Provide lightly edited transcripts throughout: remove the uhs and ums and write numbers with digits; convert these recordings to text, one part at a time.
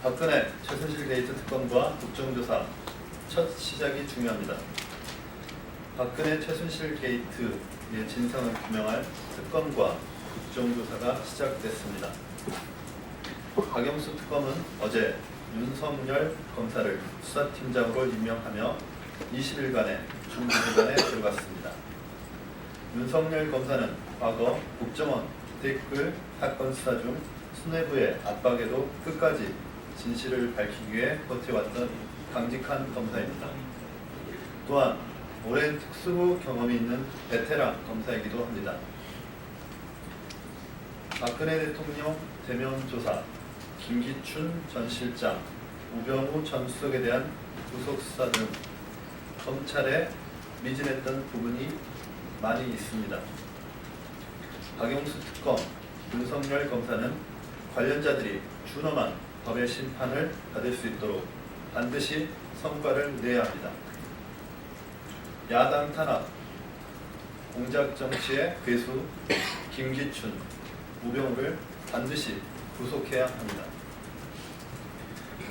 박근혜, 최순실 게이트 특검과 국정조사 첫 시작이 중요합니다. 박근혜, 최순실 게이트의 진상을 규명할 특검과 국정조사가 시작됐습니다. 박영수 특검은 어제 윤석열 검사를 수사팀장으로 임명하며 20일간의 중부기관에 들어갔습니다. 윤석열 검사는 과거 국정원 댓글 사건 수사 중 수뇌부의 압박에도 끝까지 진실을 밝히기 위해 버텨왔던 강직한 검사입니다. 또한 오랜 특수부 경험이 있는 베테랑 검사이기도 합니다. 박근혜 대통령 대면 조사, 김기춘 전 실장, 우병우 전 수석에 대한 구속 수사 등 검찰에 미진했던 부분이 많이 있습니다. 박영수 특검, 윤석열 검사는 관련자들이 준엄한 법의 심판을 받을 수 있도록 반드시 성과를 내야 합니다. 야당 탄압, 공작 정치의 괴수 김기춘, 우병우를 반드시 구속해야 합니다.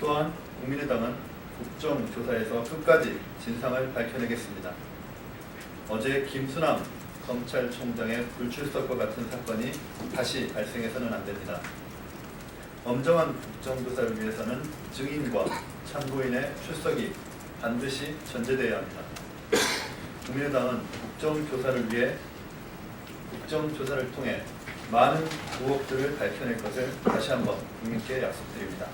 또한 국민의당은 국정조사에서 끝까지 진상을 밝혀내겠습니다. 어제 김수남 검찰총장의 불출석과 같은 사건이 다시 발생해서는 안 됩니다. 엄정한 국정조사를 위해서는 증인과 참고인의 출석이 반드시 전제되어야 합니다. 국민의당은 국정조사를 위해 국정조사를 통해 많은 의혹들을 밝혀낼 것을 다시 한번 국민께 약속드립니다.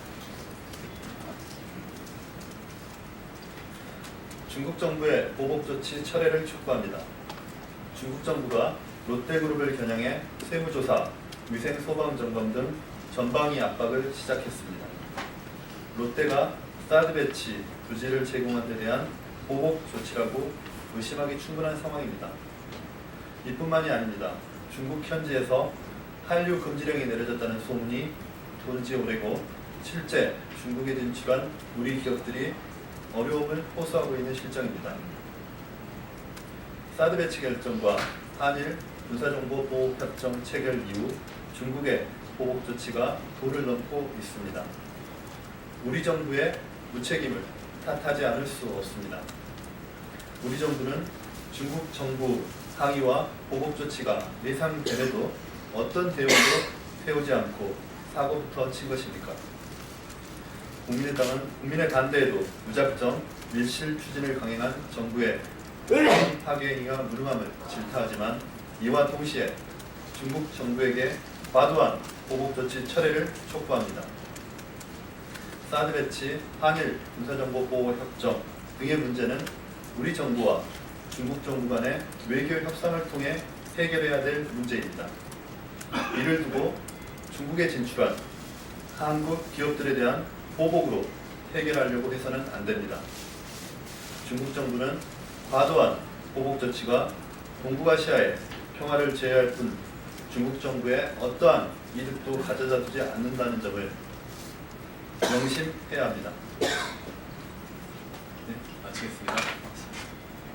중국 정부의 보복 조치 철회를 촉구합니다. 중국 정부가 롯데그룹을 겨냥해 세무조사, 위생 소방 점검 등 전방위 압박을 시작했습니다. 롯데가 사드 배치 부지를 제공한 데 대한 보복 조치라고 의심하기 충분한 상황입니다. 이뿐만이 아닙니다. 중국 현지에서 한류 금지령이 내려졌다는 소문이 돈지 오래고 실제 중국에 진출한 우리 기업들이 어려움을 호소하고 있는 실정입니다. 사드 배치 결정과 한일 군사정보 보호협정 체결 이후 중국의 보복 조치가 도를 넘고 있습니다. 우리 정부의 무책임을 탓하지 않을 수 없습니다. 우리 정부는 중국 정부 항의와 보복 조치가 예상됨에도 어떤 대응도 세우지 않고 사고부터 친 것입니까? 국민의당은 국민의 반대에도 무작정 밀실 추진을 강행한 정부의 파괴 행위가 무능함을 질타하지만 이와 동시에 중국 정부에게 과도한 보복 조치 철회를 촉구합니다. 사드 배치, 한일 군사정보 보호 협정 등의 문제는 우리 정부와 중국 정부 간의 외교 협상을 통해 해결해야 될 문제입니다. 이를 두고 중국에 진출한 한국 기업들에 대한 보복으로 해결하려고 해서는 안 됩니다. 중국 정부는 과도한 보복 조치가 동북아시아의 평화를 제어할 뿐 중국 정부에 어떠한 이득도 가져다 두지 않는다는 점을 명심해야 합니다. 네, 마치겠습니다.